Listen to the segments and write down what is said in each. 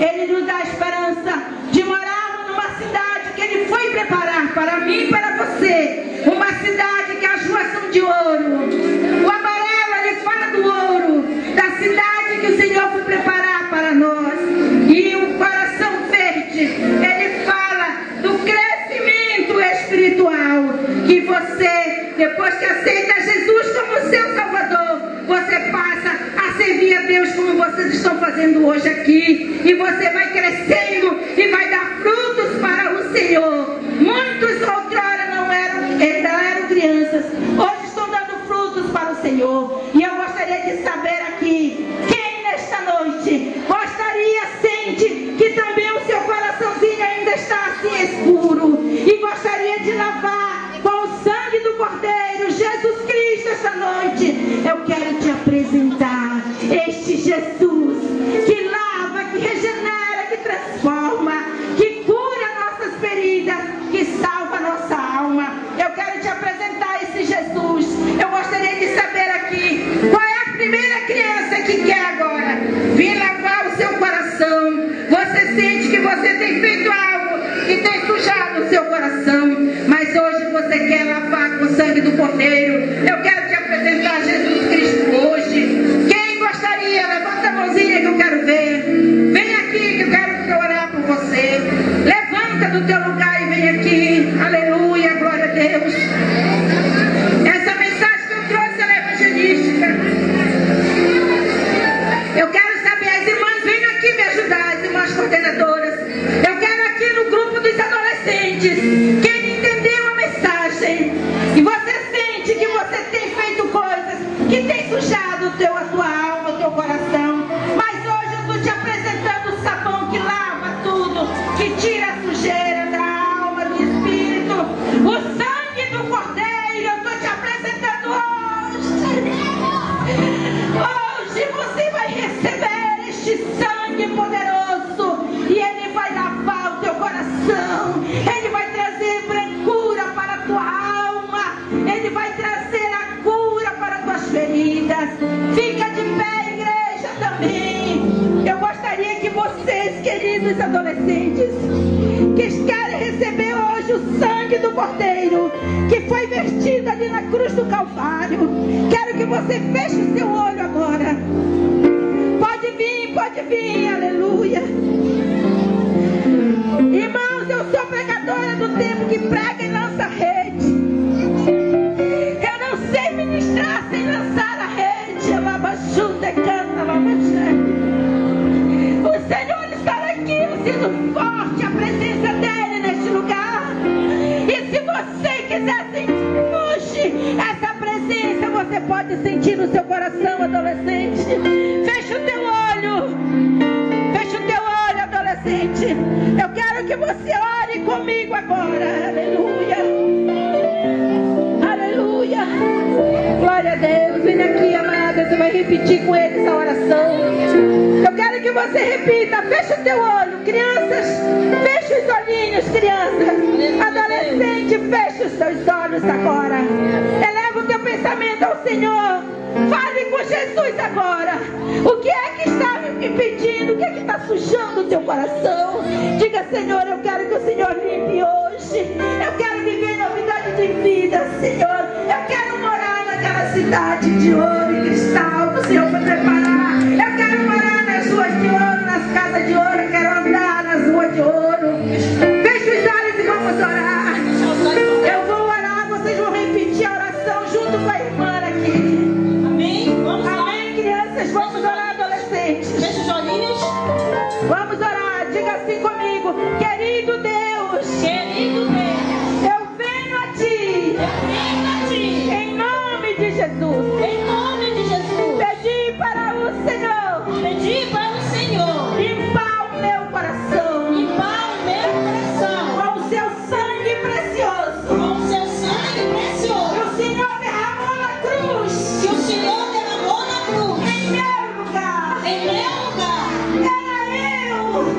Ele nos dá esperança de morarmos numa cidade que Ele foi preparar para mim e para você. Uma cidade que as ruas são de ouro. O amarelo, ele fala do ouro, da cidade que o Senhor foi preparar para nós. E o coração verde, ele fala do crescimento espiritual. Que você, depois que aceita Jesus como seu Salvador, você passa a servir a Deus como vocês estão fazendo hoje aqui. E você vai crescendo e vai dar frutos para o Senhor. Muitos outrora não eram crianças, hoje estão dando frutos para o Senhor. E eu gostaria de saber aqui, quem nesta noite gostaria, sente que também o seu coraçãozinho ainda está assim escuro e gostaria de lavar com o sangue do Cordeiro, Jesus Cristo, esta noite. Eu quero te apresentar este Jesus que lava, que regenera, que transforma, que cura nossas feridas, que salva nossa alma. Eu quero te apresentar esse Jesus. Eu gostaria de saber aqui, qual é a primeira criança que quer agora vir lavar o seu coração? Você sente que você tem feito algo que tem sujado o seu coração, mas hoje você quer lavar com o sangue do Cordeiro. Eu quero te apresentar Jesus Cristo hoje. Quem gostaria? Levanta a mãozinha que eu quero ver. Vem aqui que eu quero orar por você. Levanta do teu lugar e vem aqui. Aleluia, glória a Deus. Essa mensagem que eu trouxe, ela é evangelística. Eu quero saber, as irmãs, venham aqui me ajudar, as irmãs coordenadoras. Eu quero aqui no grupo dos adolescentes. Quem entendeu a mensagem e você sente que você tem feito coisas que tem sujado a tua alma, o teu coração, mas hoje eu estou te apresentando o sabão que lava tudo, que tira a sujeira da alma, do espírito, o sangue do Cordeiro. Eu estou te apresentando hoje. Hoje você vai receber este sangue poderoso e ele vai lavar o teu coração, ele vai trazer brancura para a tua alma, ele vai trazer a cura para as tuas feridas. Fica de pé, igreja, também. Eu gostaria que vocês, queridos adolescentes, que querem receber hoje o sangue do Cordeiro, que foi vertido ali na cruz do Calvário, quero que você feche o seu olho agora. Pode vir, aleluia. Irmãos, eu sou pregadora do tempo que prega e lança rede. Eu não sei ministrar sem lançar a rede. O Senhor está aqui, eu sinto forte a presença dele neste lugar. E se você quiser sentir hoje essa presença, você pode sentir no seu coração, adolescente. Fecha o teu olho. Fecha o teu olho, adolescente. Eu quero que você ore comigo agora. Aleluia. Aleluia. Glória a Deus. Vem aqui, amada. Você vai repetir com ele essa oração. Eu quero que você repita. Fecha o teu olho. Crianças, fecha os olhinhos, crianças. Adolescente, fecha os seus olhos agora. Eleva o teu pensamento ao Senhor. Fale com Jesus agora. O que é que está me impedindo? O que é que está sujando o teu coração? Diga: Senhor, eu quero que o Senhor limpe hoje. Eu quero viver novidade de vida, Senhor. Eu quero morar naquela cidade de ouro e cristal que o Senhor foi preparar. Eu quero morar nas ruas de ouro, nas casas de ouro. Eu quero andar nas ruas de ouro. Feche os olhos e vamos orar. Eu vou orar, vocês vão repetir a oração junto com a irmã aqui. Amém, crianças, vamos orar, adolescentes. Fecha os olhinhos. Vamos orar, diga assim comigo: querido Deus, eu venho a ti, em nome de Jesus. Pedi para o Senhor limpar o meu coração com o seu sangue precioso. Que o Senhor derramou na cruz. Em meu lugar. Era eu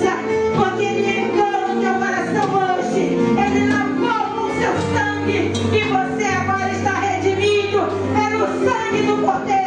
esperança, porque Ele entrou no teu coração hoje. Ele lavou com o seu sangue e você agora está redimido pelo sangue do Cordeiro.